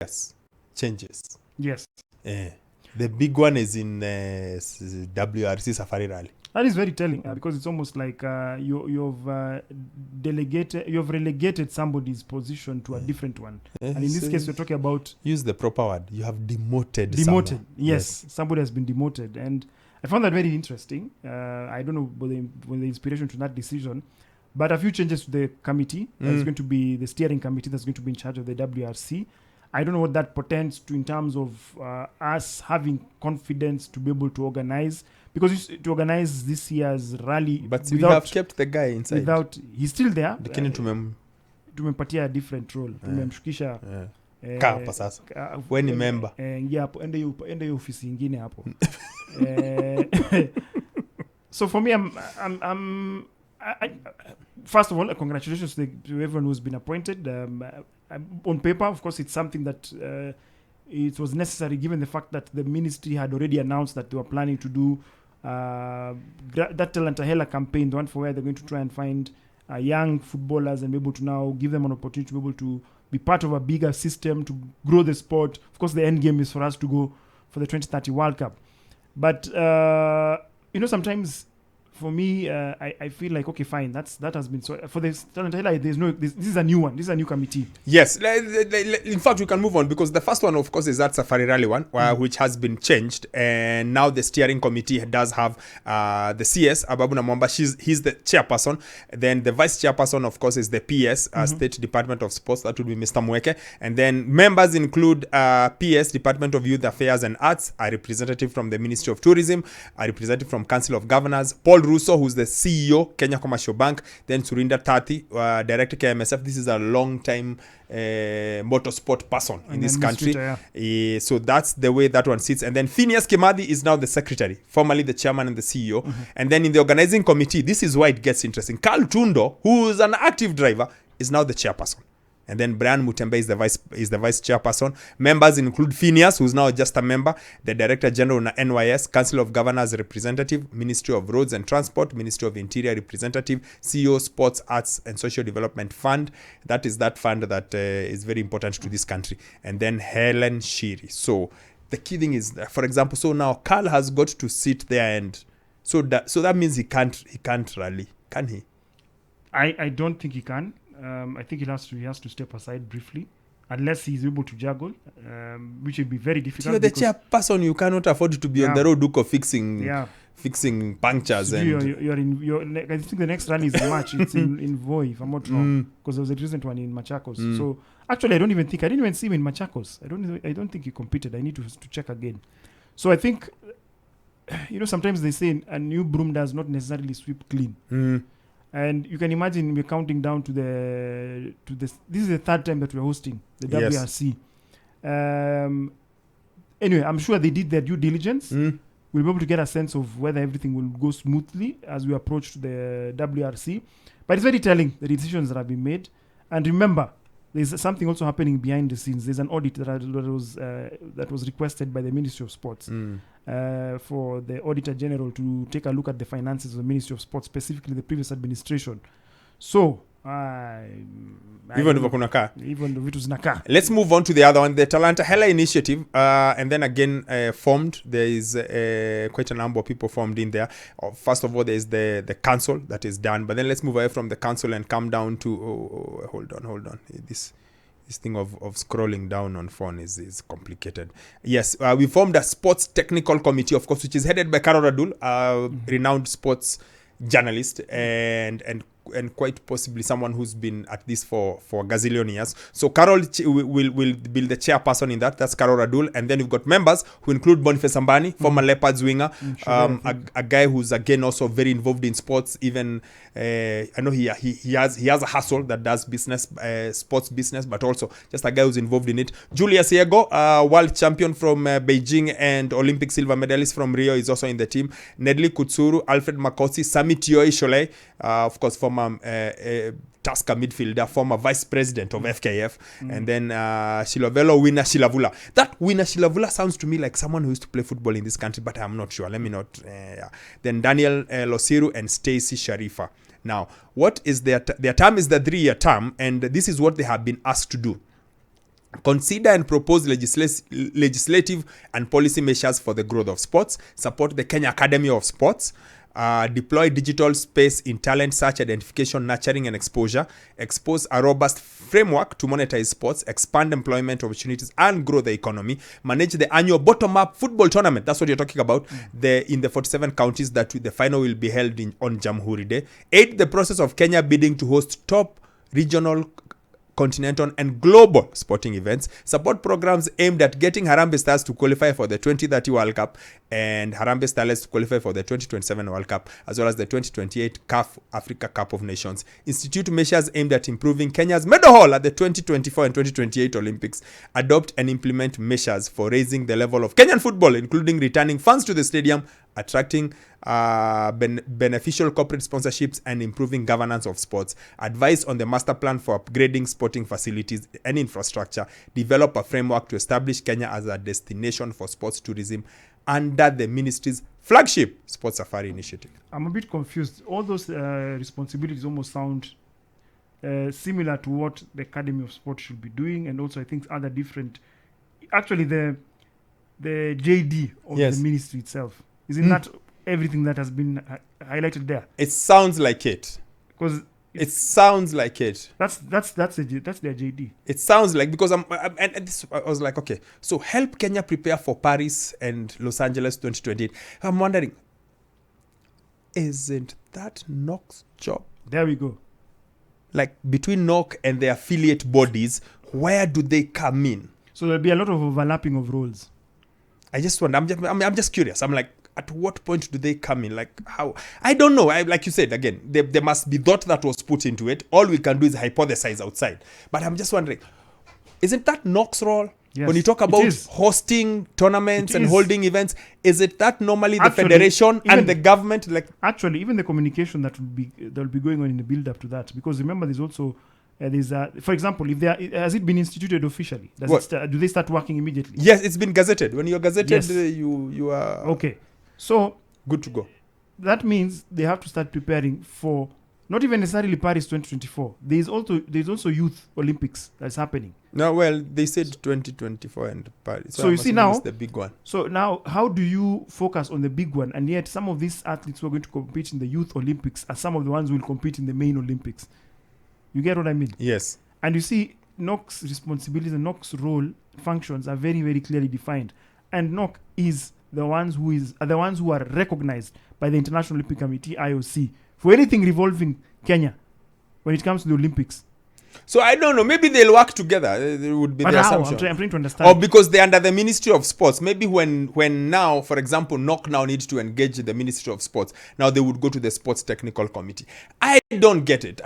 Yes. Changes. Yes. The big one is in WRC Safari Rally. That is very telling because it's almost like you've relegated somebody's position to a different one. And in this case, we're talking about... Use the proper word. You have demoted someone. Yes. Somebody has been demoted. And I found that very interesting. I don't know whether the inspiration to that decision, but a few changes to the committee. There's going to be the steering committee that's going to be in charge of the WRC. I don't know what that portends to in terms of us having confidence to be able to organize. Because to organize this year's rally... But we have kept the guy inside. He's still there. Tumempatia a different role. Tumemshukisha... Kaa hapa sasa. Wewe ni member. Ingia hapo, ende hiyo ofisi ingine hapo. So for me, first of all, congratulations to everyone who's been appointed. On paper, of course, it's something that it was necessary given the fact that the ministry had already announced that they were planning to do that Talanta Hela campaign, the one for where they're going to try and find young footballers and be able to now give them an opportunity to be able to be part of a bigger system to grow the sport. Of course, the end game is for us to go for the 2030 World Cup. But, sometimes for me, I feel like, okay, fine, that has been... So for the Talent Highlight, this is a new one. This is a new committee. Yes. In fact, we can move on because the first one, of course, is that Safari Rally one, which has been changed. And now the steering committee does have the CS, Ababu Namwamba. He's the chairperson. Then the vice chairperson, of course, is the PS, State Department of Sports. That would be Mr. Mweke. And then members include PS, Department of Youth Affairs and Arts, a representative from the Ministry of Tourism, a representative from Council of Governors, Paul Russo, who's the CEO, Kenya Commercial Bank, then Surinder Tati, Director KMSF. This is a long-time motorsport person in this country. So that's the way that one sits. And then Phineas Kimathi is now the secretary, formerly the chairman and the CEO. And then in the organizing committee, this is why it gets interesting. Carl Tundo, who's an active driver, is now the chairperson. And then Brian Mutembe is the vice chairperson. Members include Phineas, who's now just a member, the Director General na NYS, Council of Governors representative, Ministry of Roads and Transport, Ministry of Interior representative, CEO, Sports, Arts and Social Development Fund. That is that fund that is very important to this country. And then Helen Shiri. So the key thing is, for example, so now Carl has got to sit there and so that means he can't rally, can he? I don't think he can. I think he has to step aside briefly, unless he's able to juggle, which would be very difficult. You're the chairperson. You cannot afford to be on the road of fixing punctures. So I think the next rally is in March. It's in Voi, if I'm not wrong, because there was a recent one in Machakos. So actually, I didn't even see him in Machakos. I don't think he competed. I need to check again. So I think, sometimes they say a new broom does not necessarily sweep clean. And you can imagine we're counting down to this is the third time that we're hosting the WRC. Anyway, I'm sure they did their due diligence. We'll be able to get a sense of whether everything will go smoothly as we approach the WRC. But it's very telling, the decisions that have been made. And remember, there's something also happening behind the scenes. There's an audit that was requested by the Ministry of Sports for the Auditor General to take a look at the finances of the Ministry of Sports, specifically the previous administration. So, even though let's move on to the other one, the Talanta Hela initiative, and then again formed. There is quite a number of people formed in there. First of all, there is the council that is done, but then let's move away from the council and come down to hold on. This thing of scrolling down on phone is complicated. Yes, we formed a sports technical committee, of course, which is headed by Carol Radul, renowned sports journalist and quite possibly someone who's been at this for a gazillion years. So Carol will be the chairperson in that. That's Carol Radul. And then you've got members who include Boniface Ambani, former Leopards winger, a guy who's again also very involved in sports. Even I know he has a hustle that does business, sports business, but also just a guy who's involved in it. Julius Yego, world champion from Beijing and Olympic silver medalist from Rio, is also in the team. Nedley Kutsuru, Alfred Makosi, Sami Tioi Shole, of course former Tusker midfielder, former vice president of FKF, and then Shilovelo Winner Shilavula. That Winner Shilavula sounds to me like someone who used to play football in this country, but I'm not sure. Let me not. Then Daniel Losiru and Stacy Sharifa. Now, what is their term is the 3-year term, and this is what they have been asked to do. Consider and propose legislative and policy measures for the growth of sports. Support the Kenya Academy of Sports. Deploy digital space in talent search, identification, nurturing, and exposure. Expose a robust framework to monetize sports, expand employment opportunities, and grow the economy. Manage the annual bottom-up football tournament. That's what you're talking about. In the 47 counties that the final will be held on Jamhuri Day. Aid the process of Kenya bidding to host top regional, continental, and global sporting events. Support programs aimed at getting Harambee Stars to qualify for the 2030 World Cup and Harambee Starlets to qualify for the 2027 World Cup, as well as the 2028 CAF Africa Cup of Nations. Institute measures aimed at improving Kenya's medal haul at the 2024 and 2028 Olympics. Adopt and implement measures for raising the level of Kenyan football, including returning funds to the stadium, attracting beneficial corporate sponsorships, and improving governance of sports. Advise on the master plan for upgrading sporting facilities and infrastructure. Develop a framework to establish Kenya as a destination for sports tourism under the ministry's flagship Sports Safari initiative. I'm a bit confused. All those responsibilities almost sound similar to what the Academy of Sport should be doing, and also I think other different. Actually, the JD of the ministry itself, isn't that everything that has been highlighted there? It sounds like it. Because it sounds like it. That's their JD. It sounds like, because I was like, okay, so help Kenya prepare for Paris and Los Angeles 2028. I'm wondering, isn't that NOC's job? There we go. Like, between NOC and the affiliate bodies, where do they come in? So there'll be a lot of overlapping of roles. I just wonder. I'm just curious. I'm like, at what point do they come in? Like, how? I don't know. Like you said, again, there must be thought that was put into it. All we can do is hypothesize outside. But I'm just wondering, isn't that NOC's role? Yes, when you talk about hosting tournaments and holding events, is it that normally the federation and the government? Like, actually, even the communication that will be going on in the build-up to that. Because remember, there's also... for example, if has it been instituted officially? Do they start working immediately? Yes, it's been gazetted. When you're gazetted, you are... Okay. So... good to go. That means they have to start preparing for not even necessarily Paris 2024. There's also Youth Olympics that's happening. No, well, they said 2024 and Paris. So you see now... it's the big one. So now, how do you focus on the big one? And yet some of these athletes who are going to compete in the Youth Olympics are some of the ones who will compete in the main Olympics. You get what I mean? Yes. And you see, NOC's responsibilities and NOC's role functions are very, very clearly defined. And NOC is the ones who are recognized by the International Olympic Committee, IOC, for anything revolving Kenya when it comes to the Olympics. So I don't know. Maybe they'll work together. It would be the assumption. I'm trying to understand. Or because they're under the Ministry of Sports. Maybe when now, for example, NOC now needs to engage the Ministry of Sports, now they would go to the Sports Technical Committee. I don't get it.